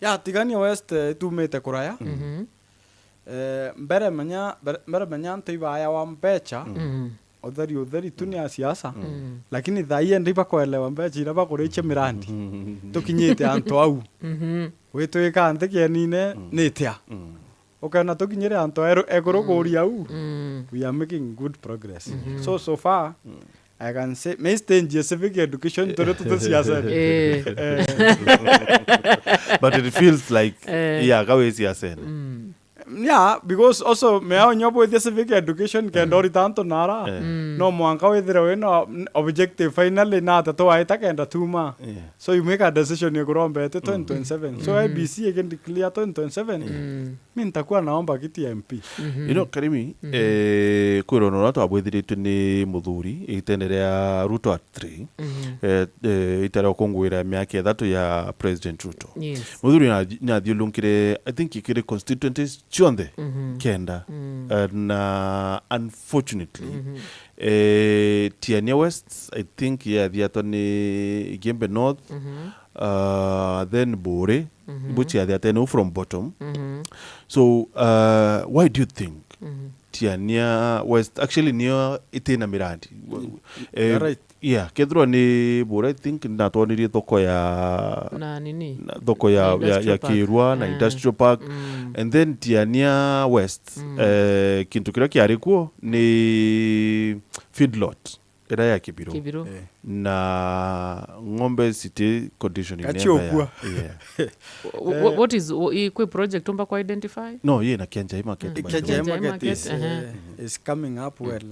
Ya Tigania West tumete kuraya. Mbere menya ntibaya wa mbecha. Utheri tu ni siasa. Lakini thaiye ndiba kuelewa mbecha ira bakuriche mirandi. Tukinyite antu au. Witwika ntike nine nitia. Ukana tukinyire antu eguruguri au. We are making good progress. So far I can say may stage civic education to the siasa. But it feels like yeah, gawe siasa. Yeah, because also me onyobo with civic education can do tanto nara. No mwanka with the objective finally na to aita kenda tuma. So you make a decision you go on better 2027. So ABC again declare 2027. Mimi nitakuwa naomba kiti ya MP. You know Karimi kurono na to abwithiritwe ni muthuri itenderea Ruto at 3 itara kongwira miaka ithatu ya President Ruto. Muthuri na thiulunkire I think ikire constituencies chonde kenda na unfortunately Tiania West I think thiatoni Gembe North then Mbere which thiatene from bottom. So why do you think Tiania West actually near itena mirandi Right. Yeah, kedro ni Mbere I think natonirie thoko ya na nini thoko ya Kirwa na Industrial Park and then Tiania West kintu kira kiari kuo ni feedlot ira ya Kibiro. Na ng'ombe city condition Kachokwa. What is equip project umba kwa identify? No, na Kianjai market. Kianjai market is coming up well.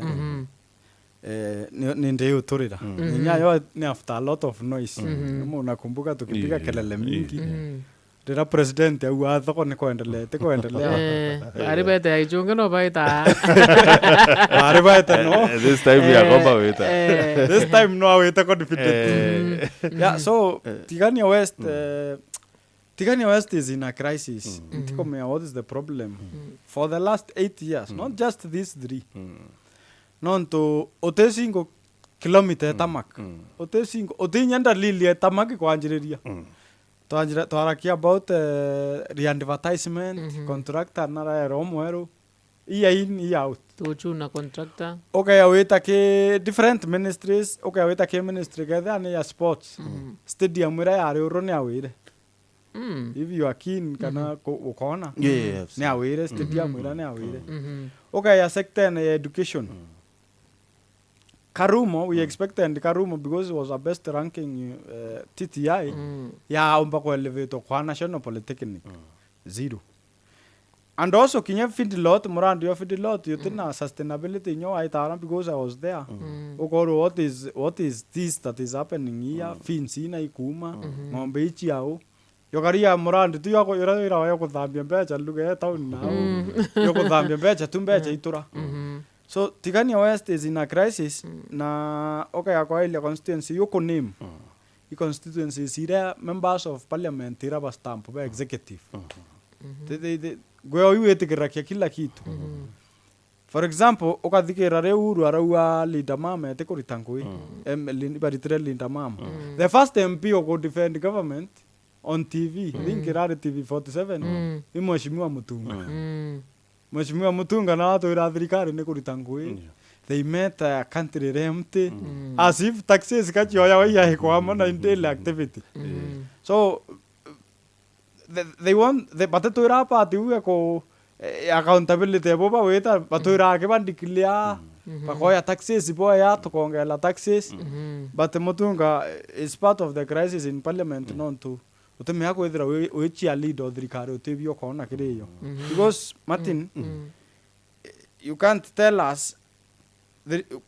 Ni ndio uturira. Nyayo ni after a lot of noise. Unakumbuka tukipiga kelele mingi. Dira president au athoko ni kuendelea aribete aichunge no baita aribete no this time ya komba weta this time no aweta confident. Yeah, so Tigania West is in a crisis. What is the problem? For the last 8 years, not just these 3. Non to otesingo kilometer tamak. Otesingo otinyanda lili tamak kwa anjiria. Tuarakia about re-advertisement, contractor nara romwero. Iya out. Tuchuna contractor. Okay, aweta ke different ministries. Okay, aweta ke ministry gadha ni ya sports. Stadium wira ya rone awire. If you are keen kana ukona. Yes. Ni awire stadium wira ni awire. Okay, ya sector na education. Karumo, we expected Karumo because it was our best ranking TTI. Ya umba kwa elevator kwa National Polytechnic. 0. And also kinya feedlot, murandi yo feedlot, yutina sustainability nyo aitara because I was there. Okoro what is this that is happening here? Finsi na ikuma, ngombe ichi yao. Yokaria murandi tu yako yoko thambia mbecha luge town now. Yoko thambia mbecha tumbecha itura. So Tigania West is in a crisis na kwa ile constituency yoko name. The constituency is here members of parliament ira ba stamp ba executive. They go iwetikirakia kila kitu. For example, okathikira reuru araua leader mama ete kuritangui. Baritre leader mama. The first MP who defend government on TV, linkirare TV 47, ni Mheshimiwa Mutunga. Mheshimiwa Mutunga na watu ira thirikari ni kuritangui. They met a country empty as if taxes kachioya wa hiko amana in daily activity. So they want the batato ira party ko accountability boba weta batura ke bandiklia bakoya taxes boya to kongela taxes. But Mutunga is part of the crisis in parliament non to uteme yako edra we chia lead of thirikari utebio kona kireyo. Because Martin you can't tell us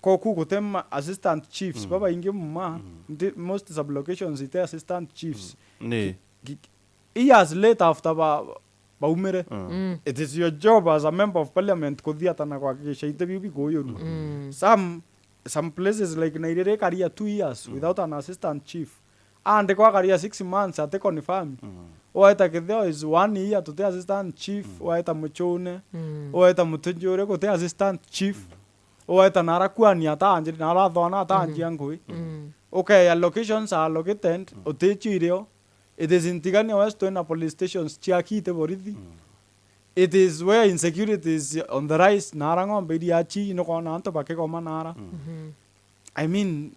koku kutem assistant chiefs baba inge mma most sublocations ite assistant chiefs years later after ba umere it is your job as a member of parliament kudhiata na kuhakikisha ite go yoru some places like Nairere career 2 years without an assistant chief and kwa career 6 months ate confirm oeta kitheo is 1 year to the assistant chief oeta muchone oeta mutunjore ko the assistant chief oeta narakwani atanjiri narathona atanji angui okay allocations are allocated otechirio It is in Tigania West when a police stations Ciaca te borithi. It is where insecurity is on the rise. Narango bediachi no kona anto pake koma nara. I mean,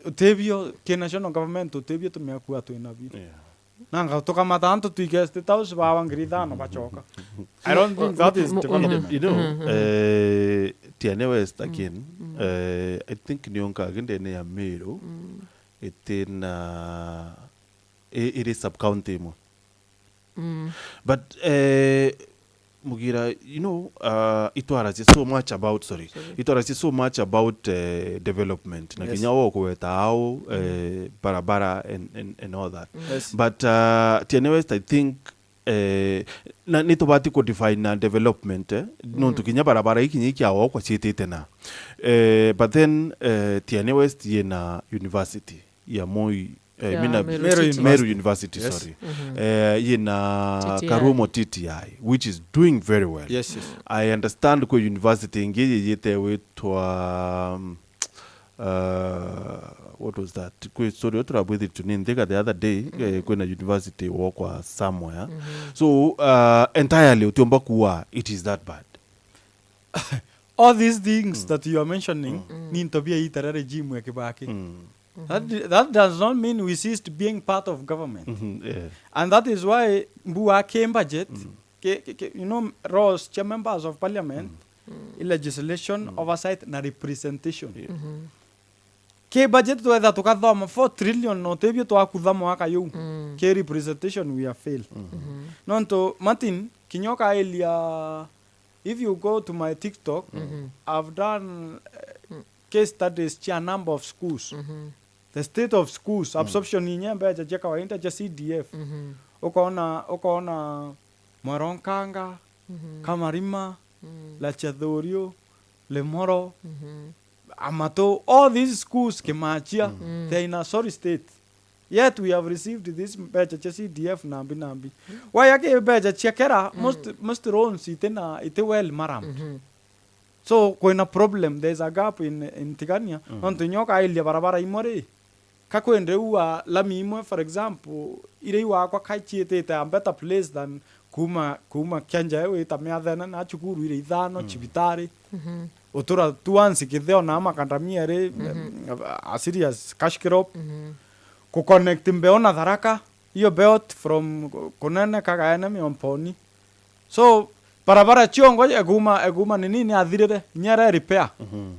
utebio ke national government utebio to me akua to inabi. Nanga toka matanto tu igeste taus bawang grida no pachoka. I don't think that is development. You know, Tiane West again. I think nionka agende ne amero. It is sub-county mo. But MUGIIRA, you know, it was so much about development. Na Kenya wako wetao barabara and all that. Yes. But Tiane West, I think na nito bati ko define development no tukinya barabara ikinyi kya kwa chete tena. But then Tiane West yena university ya Moi Meru University, yes. Sorry. Yena Karumo TTI, which is doing very well. Yes. I understand ko university engage yete wetwa what was that? Sorry, what I with it to Nindega the other day, when a university walk was somewhere. So entirely utomba it is that bad. All these things that you are mentioning need to be a iterary regime where Kibaki. That does not mean we ceased being part of government. Yeah. And that is why Mbua came budget, you know, Ross, members of parliament, legislation, oversight, and representation. Ke budget to that to kadama 4 trillion no tebio to akudamo aka yu. Ke representation we have failed. Nonto Martin kinyoka elia. If you go to my TikTok, I've done case studies a number of schools. The state of schools, absorption in Mbere Ciaca wa inter CDF. Okona Moronkanga, Kamarima, Lachadorio, Lemoro, Amato, all these schools Kemachia, they're in a sorry state. Yet we have received this Mbere Ciaca CDF nambi. Why ake Mbere Ciaca most rounds ite well maram. So when a problem, there's a gap in Tigania. Onto nyoka ilia barabara imore. Kako endreua lami imwe, for example, ireiwa kwa kaichiete ita a better place than kuma kianja ewe ita meadhena na chukuru ire idhano, chibitari. Otura tuansi kitheo na ama kandamia re, a serious cash crop. Kuconnect mbeona Tharaka, iyo beot from Kunene kagaenemi omponi. So, barabara chiongo eguma nini athirire nyere repair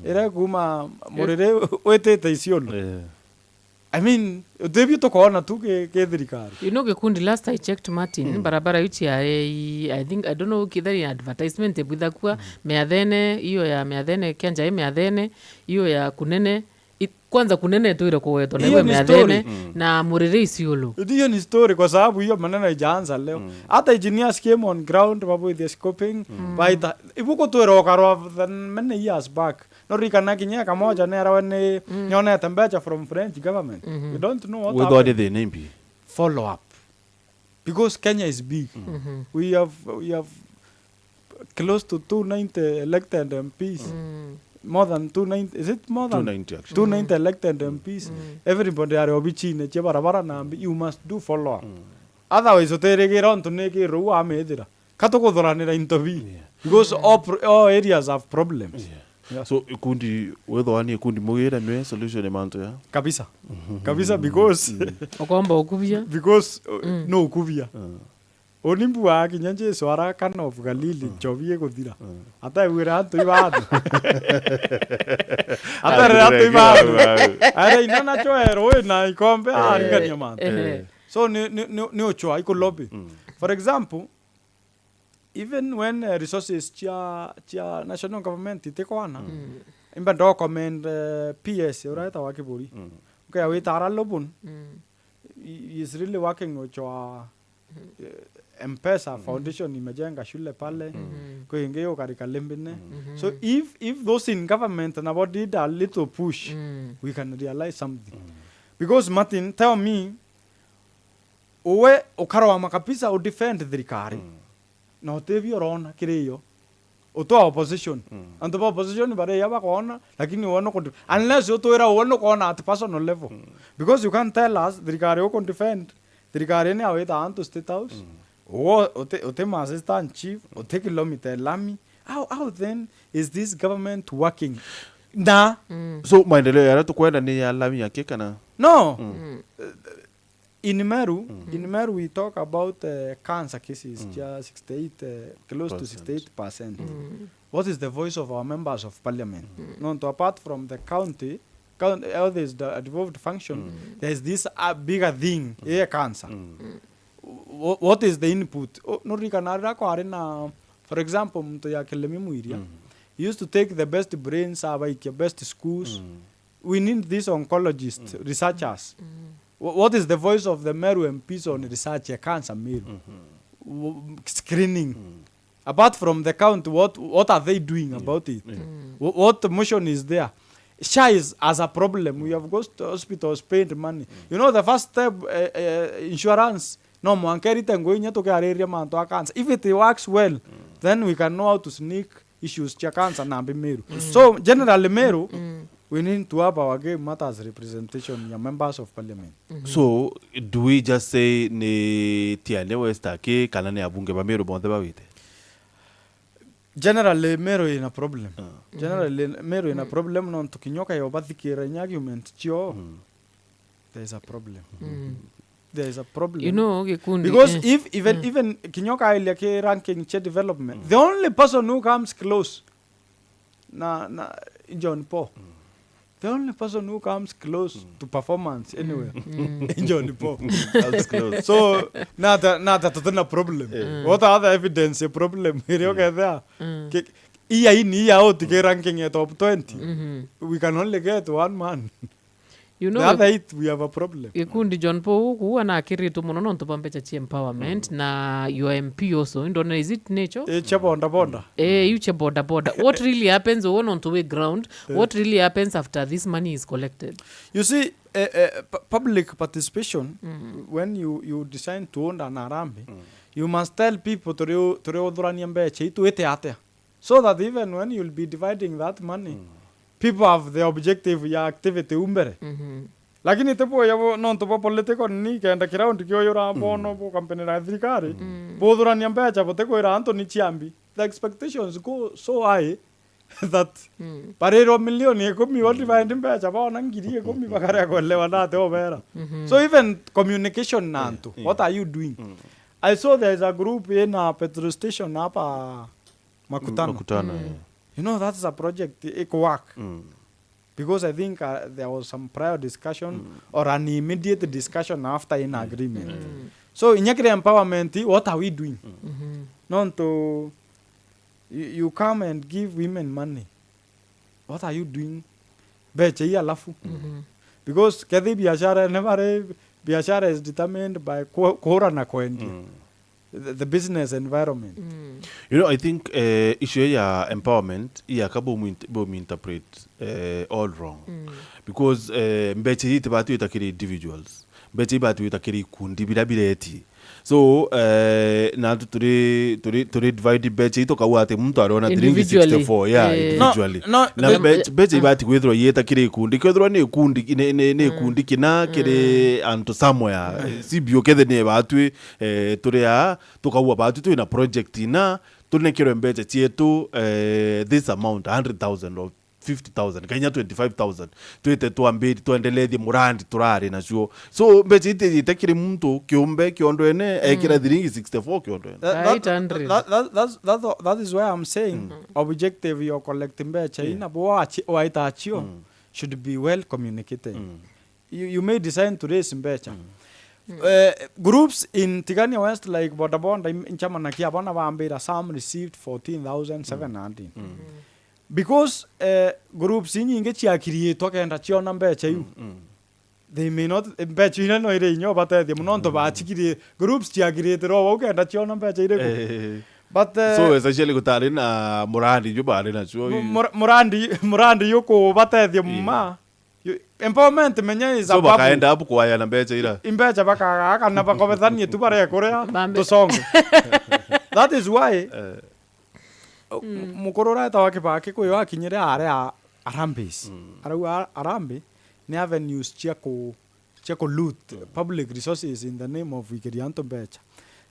ire guma murire wetete isiolo. I mean debi to kona tu ke thirikari. You know GIKUNDI, last I checked Martin barabara yuti I think I don't know kidhari advertisement ebudakua meadhene hiyo ya meadhene kianja meadhene hiyo ya Kunene kwanza Kunene tu ile kweto na hiyo meadhene na murire isiolo. Hiyo ni story kwa sababu hiyo maneno haijaanza leo. Hata engineers came on ground babu the scoping baita ibuko tu roka than many years back. No rikana kinya kamoja ne rawane nyone tembecha from French government. We don't know what with all the name be follow up because Kenya is big. We have close to 290 elected MPs. More than 290, is it more than 290 actually? 290 elected MPs. Everybody are obichine chebarabara na you must do follow up. Otherwise oterege on to neke ruwa amedira katoko doranira interview because all areas have problems. So GIKUNDI whether one GIKUNDI MUGIIRA no solution amount ya kabisa because okomba okuvia because no okuvia onimbu wa kinyanje swara kana of Galili chovie kuthira ata wira atu ibadu ata atu ibadu ara inana choero na ikombe angania man. So ni ochoa iko lobby. For example, even when resources chia national government itekwana imba document PS right awakiburi okay we tara lobun is really working ochoa M-Pesa Foundation imejenga shule pale kwa ingeo katika Lembene. So if those in government and about did a little push we can realize something. Because Martin, tell me uwe ukarawa makapisa u defend thirikari na utevi orona kireyo utoa opposition and the opposition bare yaba kona lakini uono unless utoera uono kona at personal level because you can't tell us thirikari uko defend thirikari ni awita antu State House ote ma assistant chief ote kilometer lami how then is this government working na so maendeleo yara tukwenda ni ya lami yake kana no in Meru we talk about cancer cases just 68 close to 68%. What is the voice of our members of parliament? No, to apart from the county there is the devolved function, there is this bigger thing, cancer. What is the input? For example, mtu ya Kelemi Muiria used to take the best brains, the best schools. We need these oncologists, researchers. What is the voice of the Meru MPs on research cancer Meru? Screening. Apart from the count, what are they doing about it? What motion is there? SHA is as a problem. We have gone to hospitals, paid money. You know, the first step, insurance. No, if it works well, then we can know how to sneak issues cancer na Meru. So generally Meru, we need to have our game matters representation ya members of parliament. So do we just say ni tiane westake kana ni abunge ba Meru bonde ba wite? Generally Meru in a problem. Generally Meru in a problem non tukinyoka yo bathikira argument chio. There is a problem. There is a problem. You know, Gikundi, because if even kinyoka ile ke ranking che development, the only person who comes close na John Paul. The only person who comes close to performance anywhere in John Paul. That's close. So not a problem. What other evidence a problem? Iya ini iya out ke ranking at top 20. We can only get one man. You know, the other 8 we have a problem. Gikundi John Paul huwa na akiritu muno nonto pampecha chi empowerment na your MP also indone is it nature Bonda you boda what really happens on to the ground what really happens after this money is collected? You see public participation when you decide to own an arambe you must tell people to odurania mbeche itu ete ate so that even when you'll be dividing that money people have the objective ya activity umbere. Lakini tepo ya non to political ni kenda kiraundi kyo yora bono bo company na thirikari bodura ni ambecha boteko ira Anthony Chiambi. The expectations go so high that parero milioni 10 what divide mbecha bona ngiri 10 bakare kolewa nate obera. So even communication nanto what are you doing? I saw there is a group in a petrol station hapa Makutano. You know, that's a project, it could work. Because I think there was some prior discussion or an immediate discussion after an agreement. So in Nyakire empowerment, what are we doing? Not to you come and give women money. What are you doing? Beche ya lafu. Because kadhi biashara never biashara is determined by kora na koendi. The business environment. You know, I think issue ya empowerment ya kabo mu interpret all wrong. Because mbeche hiti batu itakiri individuals. Mbeche batu itakiri kundi bila eti. So na turi divide beche ito kawate mtu arona 364 individually. Na beche batu kwethro yeta kire kundi kwethro ne kundi kina kire anto somewhere si bio kethe ne batu turi ya tukawa batu tu ina project ina tunekiro mbeche chietu this amount 100,000 or 50,000 Kenya 25,000 tuite tuendelee murandi turare na chuo so mbeche itekiri mtu kiumbe kiondo ene ekira dhiringi 64 kiondo ene that is why I'm saying objective your collecting mbeche ina bo waita achio should be well communicated. You may decide to raise mbeche groups in Tigania West like Bodabonda in Chamanakia bona Mbere some received 14,700 because groups inge chia create kenda chiona mbeche you they may not mbeche ina no ire nyo but they monto ba chikiri groups chia create ro kenda chiona mbeche ire but so essentially gutari na murandi jubari na chuo murandi yuko batethie ma empowerment menya is so bakaenda hapo kwaya na mbeche ira imbeche baka kana bakobethanie tu bare korea to song. That is why mukorora tawake bake kuyo akinyire are arambes arau arambe ne avenues chia check loot public resources in the name of Wikirianto Becha.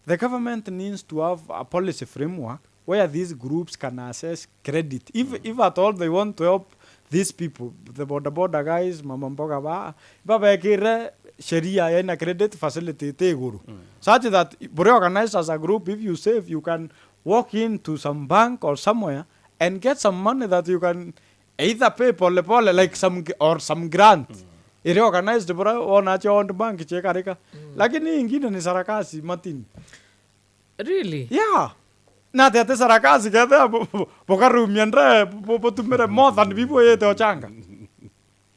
The government needs to have a policy framework where these groups can assess credit. If at all they want to help these people, the border guys, mama mboga ba kire sheria ina credit facility te guru. Such that be organized as a group, if you save, you can walk into some bank or somewhere and get some money that you can either pay pole like some grant. Organized bora ona on the bank chekarika. Lakini ingine ni sarakasi Martin. Really? Yeah. Na tete sarakasi kete pokaru miendre potumere more than people yete ochanga.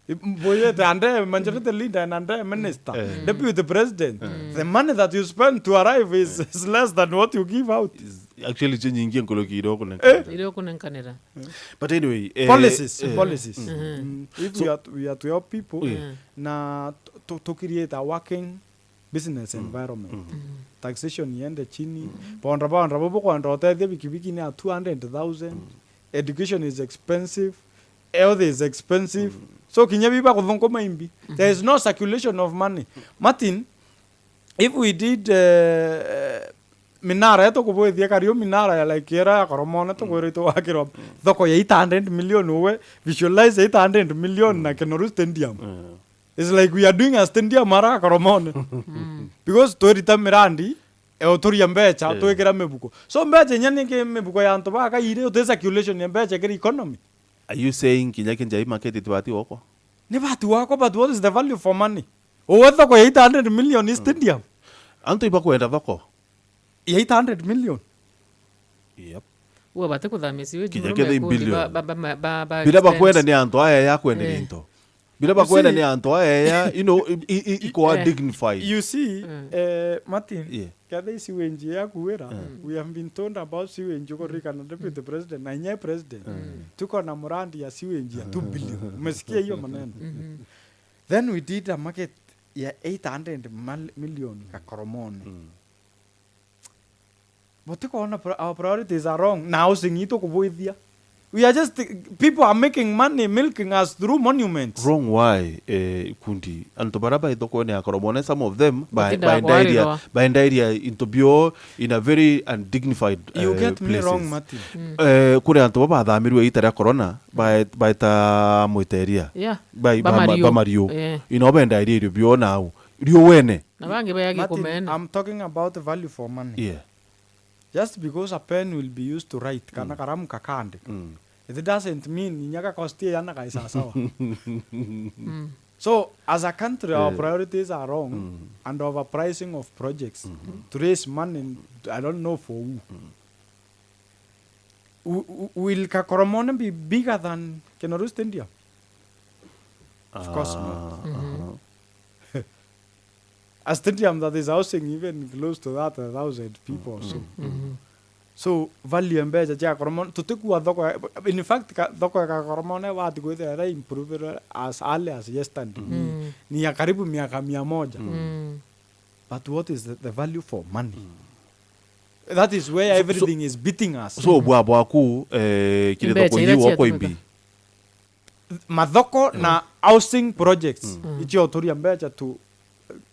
Boyete ande majority leader and ande minister, deputy president. The money that you spend to arrive is less than what you give out. Actually changing koloki Kanera. But anyway, policies. If we are to help people na to create a working business environment. Taxation yende chini. Pondra boko ndote bikibiki ni 200,000. Education is expensive. Health is expensive. So kinyabiba kudhonko maimbi. There is no circulation of money. Martin, if we did minara eto kubo thia kario minara ya like era koromona to gorito wakiro thoko ya 800 million we visualize 800 million na Kenoru stadium. It's like we are doing a stadium mara koromona. Because to rita mirandi otoria mbecha to ekera mebuko. So mbecha nyane ke mebuko ya nto ba ka ire o circulation ya mbecha ke economy. Are you saying Kinyakenjai market it wati wako? Ni wati wako, but what is the value for money? Owezo kwa 800 million is stadium. Anto iba kuenda wako? 800 million. Yep. Uwa bate kudhamisi we Kinyakede in billion. Bila bakuenda ni anto aya ya kuenda ninto. Bila bakuenda ni anto aya ya, you know, iko dignified. You see, Martin, kada siwenji ya kuwera, we have been told about siwenji uko rika na deputy president, na nye president. Tuko na murandi ya siwenji ya 2 billion. Umesikia hiyo maneno. Then we did a market ya 800 million ka koromone. But our priorities are wrong. Now singito kuboithia. We are just people are making money milking us through monuments. Wrong why kundi anto baraba idoko ne akoromone some of them by area into bio in a very undignified you get me wrong Martin. Kure anto baba dhamirwe itara corona by ta moiteria by Mario inoba area bio now rio wene na bange bayagi komene. I'm talking about the value for money. Yeah. Just because a pen will be used to write kana karamu kakande. It doesn't mean nyaka kosti yana kaisa sawa. So as a country our priorities are wrong and overpricing of projects to raise money I don't know for who. Will Kakoromone be bigger than Kenoru Stadium? Of course not. A stadium that is housing even close to that 1,000 people or so. So value mbeja cha koromone tutikua thoko. In fact thoko ya koromone watu kwethe improve as early as yesterday. Ni ya karibu miaka 100. But what is the value for money? That is where everything is beating us. So bwa ku kile thoko yi wako imbi. Madhoko na housing projects. Ichi otoria mbeja to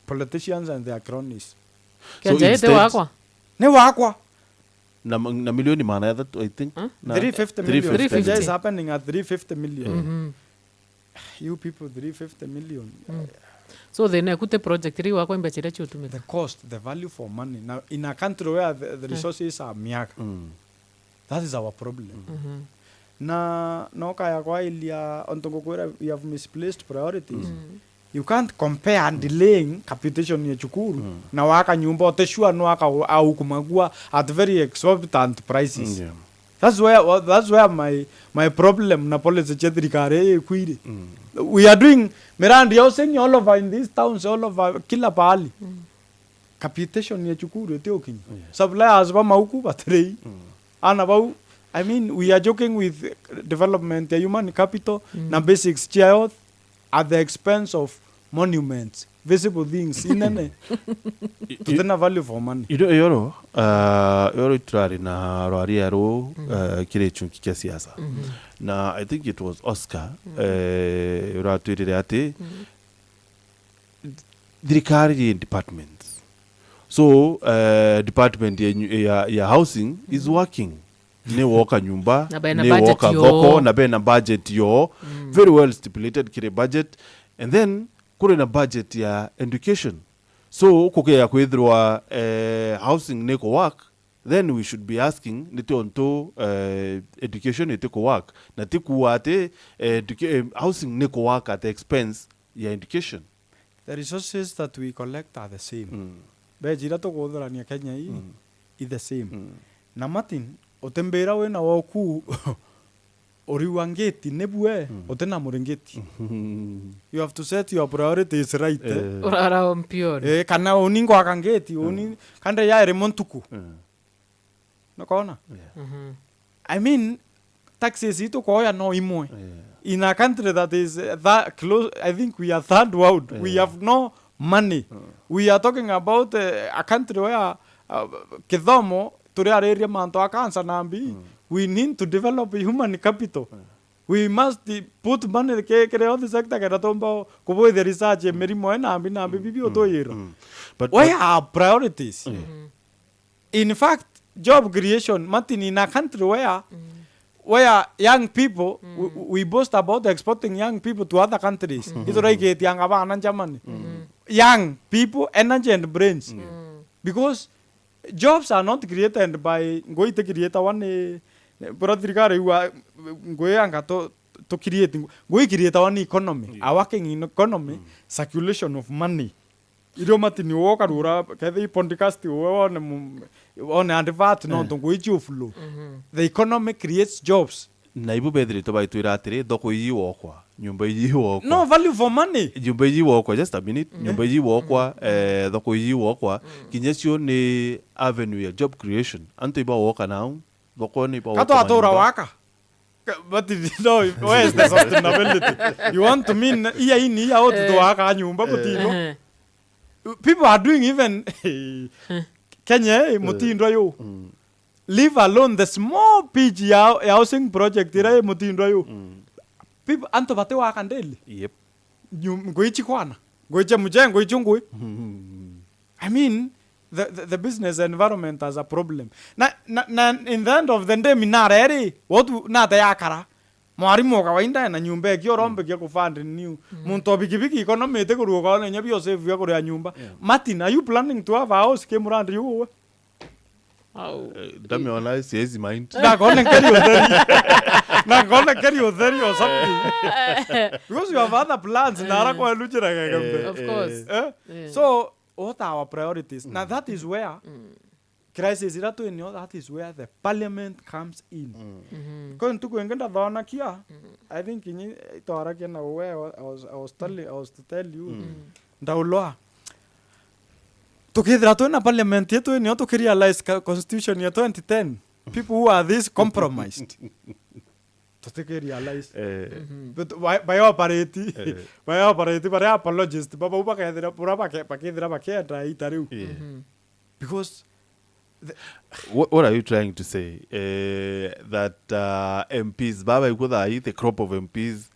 politicians and their cronies. So instead ne wakwa na milioni maana ya that I think 350 million. 350 is happening at 350 million. You people 350 million. So the nekute project ri wako imbechire chutumika. The cost, the value for money. Now in a country where the resources are miaka. That is our problem. Na noka ya kwa ilia ontongo kwera we have misplaced priorities. You can't compare and delaying capitation ya chukuru na waka nyumba oteshua no waka au kumagua at very exorbitant prices. That's where my problem na policy chetrikare kwire. We are doing mirandi housing all over in these towns all over kila pahali. Capitation ya chukuru teokin. Suppliers ba mauku batrei. Ana ba I mean we are joking with development human capital na basics health at the expense of monuments, visible things inene tutena value for money. Yoro itrari na rwari yaro kile chunki kia siasa. Na I think it was Oscar yoro atwirire ati thirikari departments. So department ya housing is working. Ne woka nyumba, ne woka thoko, na be na budget yo, very well stipulated kire budget, and then kure na budget ya education. So kuke ya kwithirwa housing ne ko work, then we should be asking nite onto education nite ko work, na tikuwa ate housing ne ko work at the expense ya education. The resources that we collect are the same. Bejira to kuthurania Kenya hii is the same. Na Martin otembera wena woku oriwa ngeti nebue otena murengeti. You have to set your priorities right. Urara ompion. Kana oningo akangeti oni kanda ya remontuku. Nakona. I mean taxes ito ko ya no imwe. In a country that is that close, I think we are third world. We have no money. We are talking about a country where kithomo turi area manto akansa nambi. We need to develop human capital. We must put money kere other sector kera tomba kubo the research merimo nambi bibi otoyero. But where are priorities? In fact, job creation, Martin, in a country where young people, we boast about exporting young people to other countries. Young people, energy and brains. Because jobs are not created by going to create one to create one economy. A working in economy, circulation of money. Idio Martin woka rura kethi podcast on advert no to go flow. The economy creates jobs. Na ibu bedri to baitwira atiri thoko iyi wokwa nyumba iyi wokwa no value for money nyumba iyi wokwa just a minute nyumba iyi wokwa thoko iyi wokwa kinyecio ni avenue ya job creation anto iba woka now thoko ni iba kato atora waka but no where is the sustainability you want to mean iya ini ya otu to waka nyumba kutino people are doing even Kenya mutindo yo leave alone the small PG housing project ira mutindo yo people anto bate wa kandeli yep ngoichi kwana ngoiche mujengo ichungwe I mean the business environment has a problem na in the end of the day minareri what na tayakara mwarimu kawaida na nyumba kio rombe kio kufund new muntu bikibiki economy te kuruka na nyabi save ya kuria nyumba Martin, are you planning to have a house kemurand you dami ona siezi mind na gonna carry your theory or something because you have other plans na kwa lujira kagambe Of course. So what are our priorities? Now that is where crisis iratu in that is where the parliament comes in. Going to kuengenda dhona kia I think ini itara kia na where I was to tell you ndauloa tukidra tu na parliament yetu ni to realize constitution ya 2010 people who are this compromised to realize but by operate by apologist baba upa kaedra pura pakidra pakeda itariu because what are you trying to say that MPs baba ikuda the crop of MPs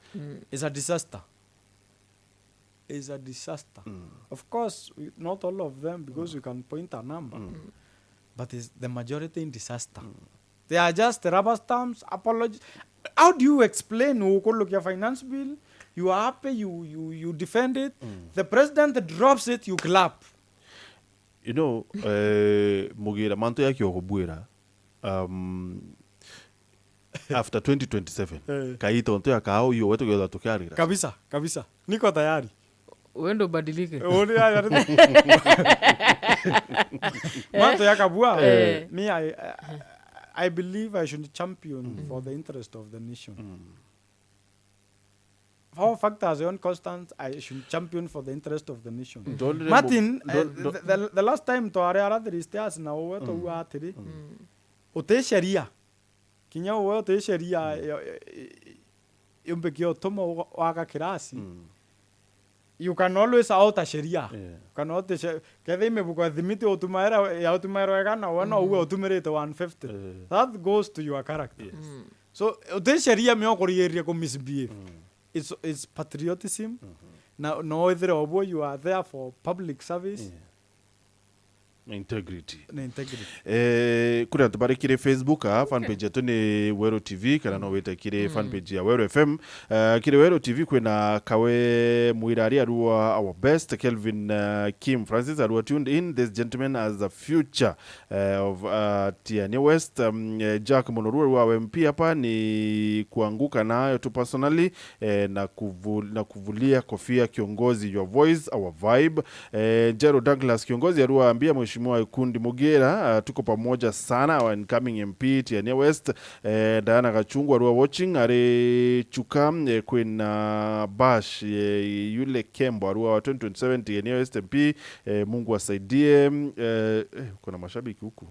is a disaster. Is a disaster. Of course, not all of them because we can point a number, but it's the majority in disaster. They are just rubber stamps, apologies. How do you explain who could look your finance bill? You are happy, you defend it. The president drops it, you clap. You know, MUGIIRA manto yake okubwira after 2027 kaita onto ya kao yo wetu gyoda tukiarira kabisa niko tayari wendo badilike manto ya kabua me I believe I should champion for the interest of the nation. For factors on constant, I should champion for the interest of the nation. Martin, the last time to area the stairs na owe to uatiri. Ote sheria. Kinya owe ote sheria yumbe kio tomo waka kirasi. You can always out a sheria. Can not kede me buka dhimiti otumaera ya otumaera kana wana uwe otumerete 150. That goes to your character. So ote sheria me okori area ko misbehave. It's patriotism. no ithire obo you are there for public service integrity. Kuri antu bari kire Facebook fanpage yetu ni Wero TV kana no wete kire fanpage ya Wero FM. Kire Wero TV kwina kawe muirari arua our best Kelvin Kim Francis arua tuned in. This gentleman has the future of Tiania West. Jack Monoru arua MP hapa ni kuanguka nayo tu personally na kuvulia kofia kiongozi, your voice our vibe. Jero Douglas kiongozi arua ambia Mheshimiwa GIKUNDI MUGIIRA tuko pamoja sana, our incoming MP Tiania West. Diana Gachungu arua watching are chuka kwena bash yule Kembo arua 2027 Tiania West MP. Mungu asaidie. Kuna mashabiki huku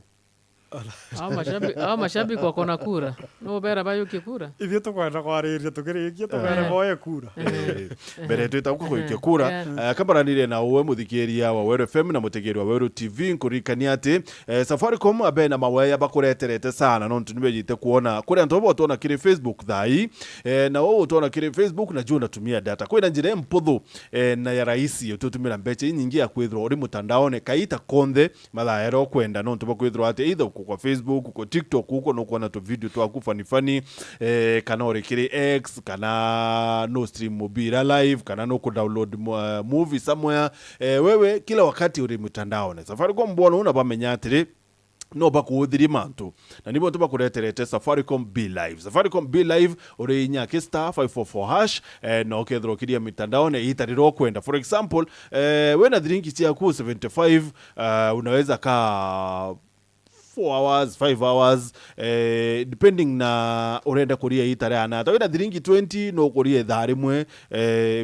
mashabiki wako na kura no bera bayo kikura ivyo tukwenda kwariria tukirikia tukere boye kura mbere twita uko kuikia kura kabaranire na uwe muthikiria wa Wero FM na mutegeri wa Wero TV nkurikania ati Safaricom abe na maweya bakureterete sana no tunibejite kuona kuri antobo tona kiri Facebook thai na wewe tona kiri Facebook na juu natumia data kwina njire mpudhu na ya rahisi ututumira mbeche nyingi ya kwithro uri mutandaone kaita konde mathaero kwenda no tubo kwithro ati either kwa Facebook, kwa TikTok huko no kuona to video tu akufani fani kana orekire X kana no stream MUGIIRA live kana no ku download movie somewhere. Wewe kila wakati uri mtandao na Safaricom bwana unabamenya atiri no bakuthiri mantu na nibo ntuba kureterete Safaricom Be Live. Safaricom Be Live uri nyake *544# no kethro kiria mitandao ne itariro kwenda. For example wena drink ciaku 75 unaweza ka 4 hours 5 hours depending na urenda kuria itare ana tawena drinki 20 no kuria dharimwe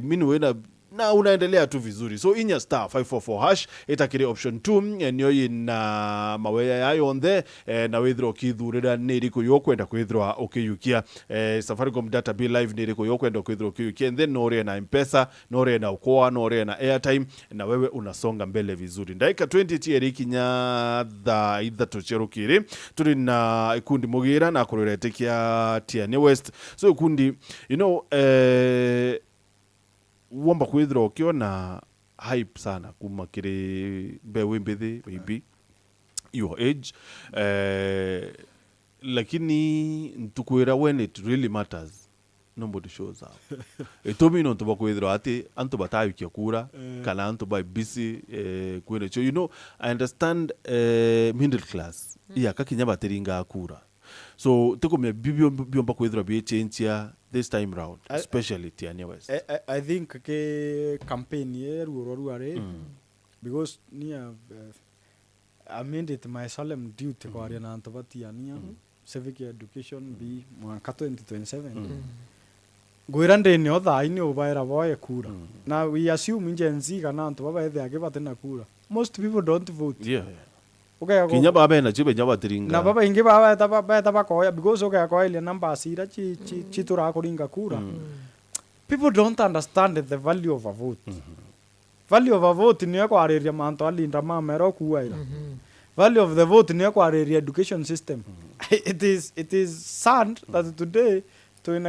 minu wena na unaendelea tu vizuri. So inya *544# itakiri option 2 niyo ina maweya yayo on the na withdraw kithurira niriko yokwenda kwithdraw okiyukia Safaricom data Be Live niriko yokwenda kwithdraw okiyukia and then nore na M-Pesa nore na ukoa nore na airtime na wewe unasonga mbele vizuri. Ndaika 20 tieri kinya the either tocherukiri turi na GIKUNDI MUGIIRA na kuretekia Tiania West. So GIKUNDI you know womba kwithira ukiona hype sana kuma kiri bewe mbithi maybe your age lakini ntukwira when it really matters nobody shows up. Etomi no ntuba kwithira ati antu batayikia kura kana antu ba busy kwire cho you know I understand middle class iya kakinya bateringa kura. So teko me biomba kwithira be change this time round, especially Tiania West. I think ke campaign ye ruoro are because ni I made it my solemn duty kwa na antoba Tiania civic education be mwaka 2027. Goirande ni otha ini obaira boye kura. Now we assume Gen Z kana antoba ba ethe agibate na kura. Most people don't vote. Yeah. Okay, kinya baba na chibe nyaba tiringa na baba ingi baba taba koya because okay kwa ile namba asira chi tura kuringa kura. People don't understand the value of a vote. Value of a vote ni kwa area manto alinda mama kuwaira. Value of the vote ni kwa area education system. It is sad that today to in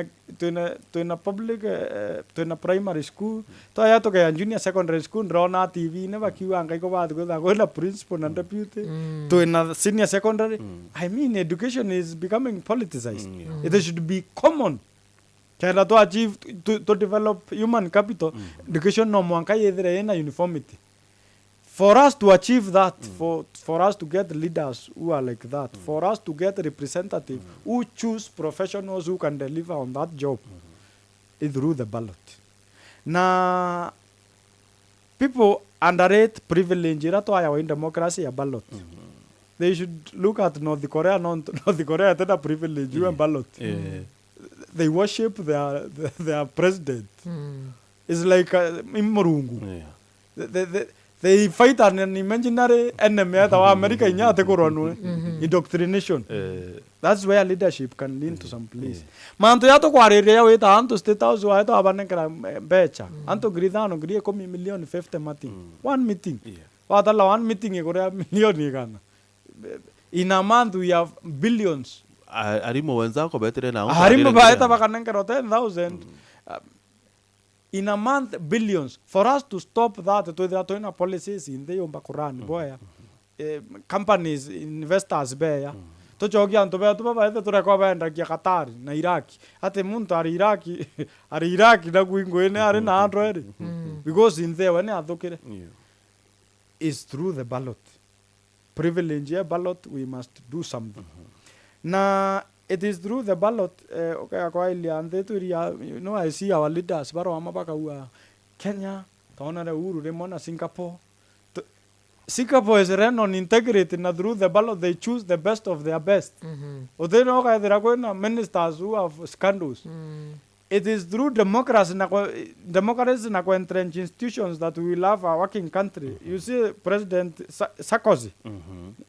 a public to in a primary school to ya to ke junior secondary school rona TV ne bakiwa ngai ko baat go na principal and deputy to in a senior secondary. I mean education is becoming politicized. It should be common to achieve to develop human capital. Education no mwanka yedre na uniformity. For us to achieve that, for us to get leaders who are like that, for us to get representatives who choose professionals who can deliver on that job, is through the ballot. Now, people underrate privilege. That's why in democracy a ballot. They should look at North Korea. North Korea has a privilege. You a ballot. They worship their president. It's like Imurungu. They fight an imaginary enemy of America in indoctrination. That's where leadership can lead to some place. Manto yato kwareria we ta anto state house wa to abanekra becha. Anto gridano grie komi million 50 meeting. One meeting. Watala one meeting e korea million igana. In a month we have billions. Arimo wenzako betere na Arimo baeta bakanekra 10,000. in a month billions. For us to stop that, to ina policies in the yomba Quran boya companies investors beya to jogia to beya to baba to rekoba enda kia Qatar na Iraq ate muntu ari Iraq na kuingo ene ari na android because in there when athokire is through the ballot privilege ballot we must do something na it is through the ballot okay kwa ile ande to you know I see our leaders baro amabaka wa Kenya taona re Uhuru remona Singapore is run on integrity na through the ballot they choose the best of their best they know there are going ministers who have scandals it is through democracy na entrenched institutions that we will have a working country you see President Sarkozy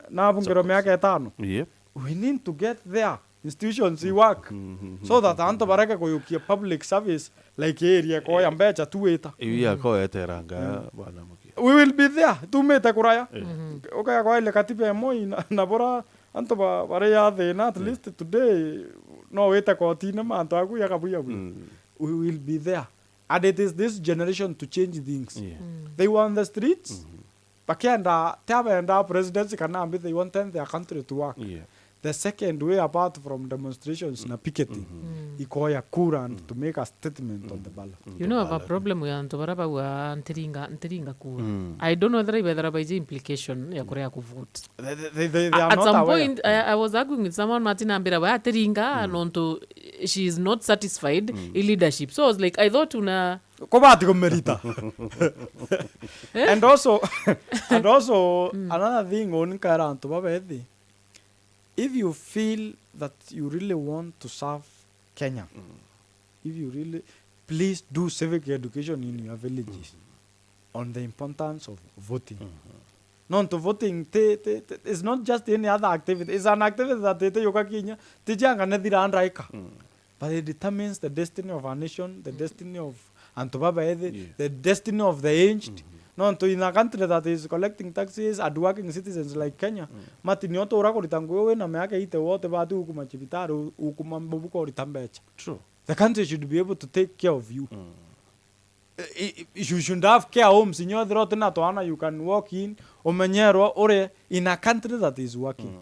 na bungero miaka 5 we need to get there institutions work so that anto baraka ko yukia public service like area ko yambecha tueta iya ko eteranga bana muki we will be there tumeta kuraya okay ko ile katiba moi na bora anto bare ya the at least today no weta ko tina manto aku yakabuya we will be there and it is this generation to change things they were on the streets pakenda tabenda presidency kana they want their country to work the second way apart from demonstrations na picketing ikoya kura and to make a statement on the ballot you know a problem we anto baraba wa ntiringa kura I don't know whether by the implication ya korea ku vote they are at not some aware. point I was arguing with someone Martina Mbere wa tiringa nonto she is not satisfied in leadership so I was like I thought una kobati komerita and also another thing on karanto babethi if you feel that you really want to serve Kenya, if you really, please do civic education in your villages on the importance of voting. Non to voting, it's not just any other activity. It's an activity that yoka Kenya, tijanga nedira andraika. But it determines the destiny of our nation, the destiny of Antobaba, the destiny of the aged. Non to in a country that is collecting taxes, hardworking citizens like Kenya. Matini oto urako ritanguwe na meake ite wote batu ukuma chibitaru ukuma mbubuko ritambecha. True. The country should be able to take care of you. You should have care homes in your throat na toana you can walk in omenyero ore in a country that is working.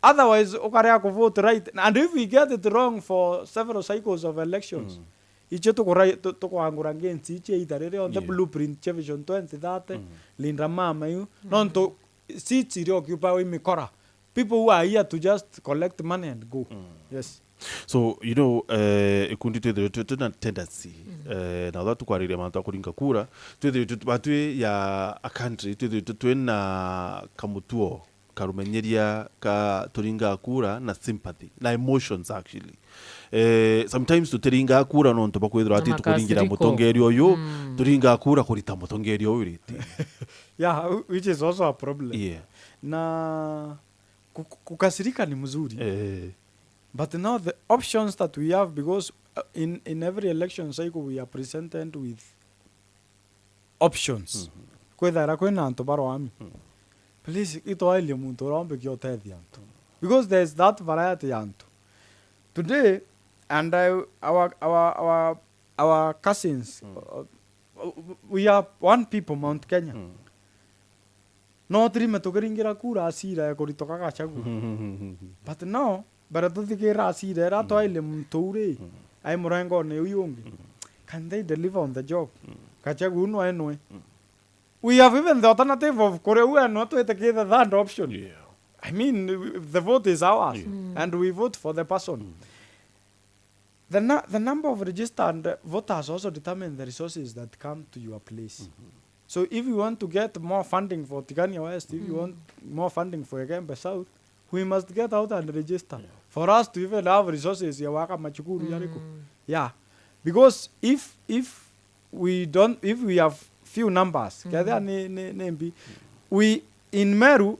Otherwise okarea ko vote right and if we get it wrong for several cycles of elections iche to ko angura ngenzi iche itarere on the blueprint vision 2030 linda mama you non to seats iri occupy imikora people who are here to just collect money and go yes so you know ikundi to na tendency na that kwarire mantu akuringa kura to batwe ya a country to na kamutuo karumenyeria ka turinga kura na sympathy na emotions actually sometimes turinga kura no nto bakwithira ati tukuringira mutongeri oyu turinga kura kurita mutongeri oyu riti yeah which is also a problem yeah na kukasirika ni mzuri but now the options that we have because in every election cycle we are presented with options kwethara kwena nto baro ami please ito ile muntu rombe kyotethi anto because there is that variety anto today and our cousins we are one people Mount Kenya no trime tukiringira kura asira ya kuritoka gachagu but now bara tuthikira asira ra to ile muntu uri ai murengo ne uyungi can they deliver on the job gachagu no enwe we have even the alternative of Korea not to take the third option. yeah I mean, the vote is ours, and we vote for the person. The number of registered voters also determine the resources that come to your place. So if you want to get more funding for Tigania West, if you want more funding for Egembe South, we must get out and register. For us to even have resources, yeah. Because if we have few numbers, we in Meru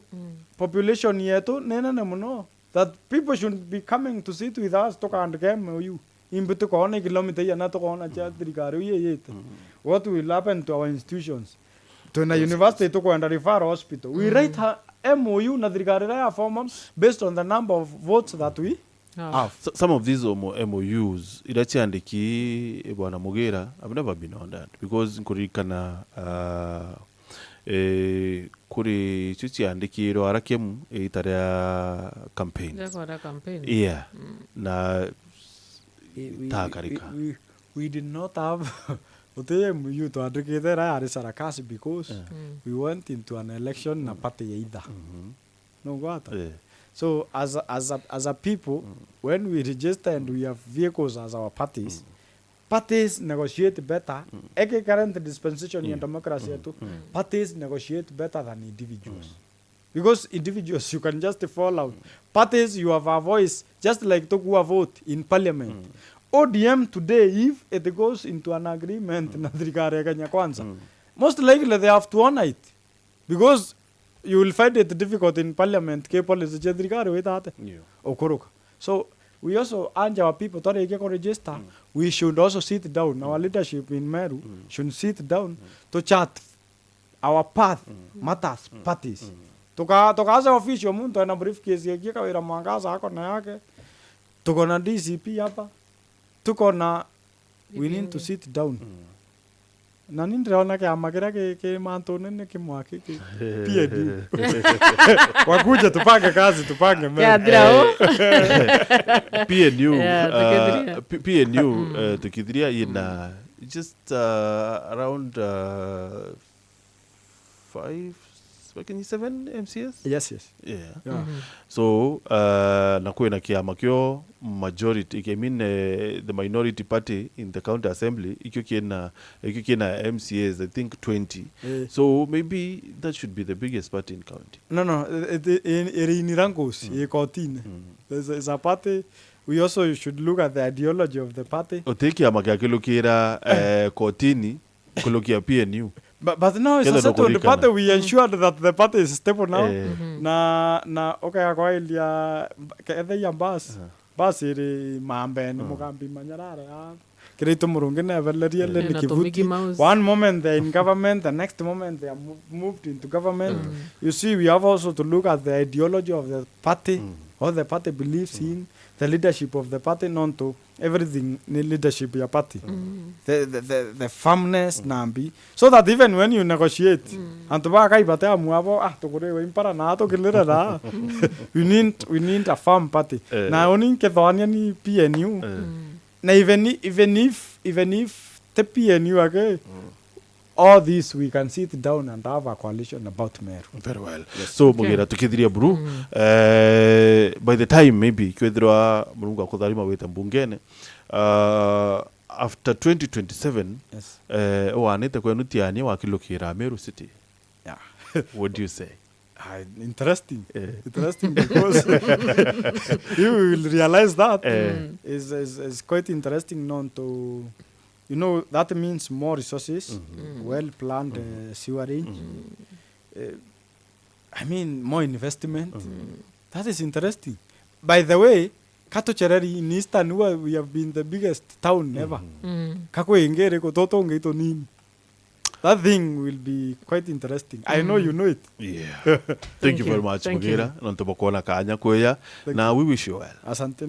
population yetu nena nemuno that people should be coming to sit with us toka and game you in bitu ko na kilometer ya na to ko na cha trigaro yet what will happen to our institutions to na university to ko and refer hospital we write MOU na trigaro ya form based on the number of votes that we Some of these MOUs irachiandiki bwana Mugera, I've never been on that because kurikana kuri chichiandikiro arakemu itarea campaigns. Yeah. Na takarika. We did not have MOU to advocate Sarakasi because we went into an election na party either. No what? So as a people, when we register and we have vehicles as our parties, parties negotiate better. Eke current dispensation in democracy too. Parties negotiate better than individuals. Because individuals, you can just fall out. Parties, you have a voice, just like Tokua vote in parliament. ODM today, if it goes into an agreement, most likely they have to honor it. Because you will find it difficult in parliament. So we also urge our people to register. We should also sit down. Our leadership in Meru should sit down to chat our path matters parties. Tokaza official muntu ana briefcase yake kawira mwangaza hako na yake. Tuko na DCP hapa. Tuko na we need to sit down. Na nindiraona ke amagira ke mantone ne ke mwake ke PNU. Wakuja tupange kazi tupange PNU tukidhiria ina just around 7 MCS? Yes. Yeah. So, nakuwe na kiama kyo majority, I mean the minority party in the county assembly, ikyo kiena MCS, I think 20. So, maybe that should be the biggest party in county. No, in Rangos, there's a party. We also should look at the ideology of the party. Oteki amakia kilokira kotini, kulokia PNU. But now it's settled the party. We ensured that the party is stable now. Na okay kwa ilia kethe ya bus iri mambe ni mugambi manyarara. Kirito murungene valeria le kivuti. One moment they're in government, the next moment they are moved into government. You see, we have also to look at the ideology of the party, what the party believes in, the leadership of the party, not to everything in leadership your party. The firmness nambi, so that even when you negotiate and to ba kai bata muavo to kore impara na to kilera da. we need a firm party. Na oni ke doania ni PNU. Na even if the PNU again, all this we can sit down and have a coalition about Meru. Very well. Yes. So Mugera tukidhiria buru by the time maybe kwethira murungu akutharima weta mbungene after 2027 oanete kwenu tiani wakilokira Meru City. Yeah. What do you say? Interesting because you will realize that is quite interesting known to. You know, that means more resources, well-planned sewerage. I mean, more investment. That is interesting. By the way, Kato Chereri in Eastern, we have been the biggest town ever. That thing will be quite interesting. I know you know it. Yeah. Thank you very much, Mugera. Nontobokola kanya kweya. Now we wish you well. Asante.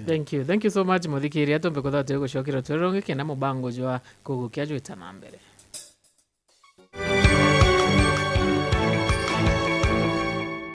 Thank you so much, Muthikiria. Tumbe kutha tugucokira turonge kena mubango jwa kugukia jwita na mbere.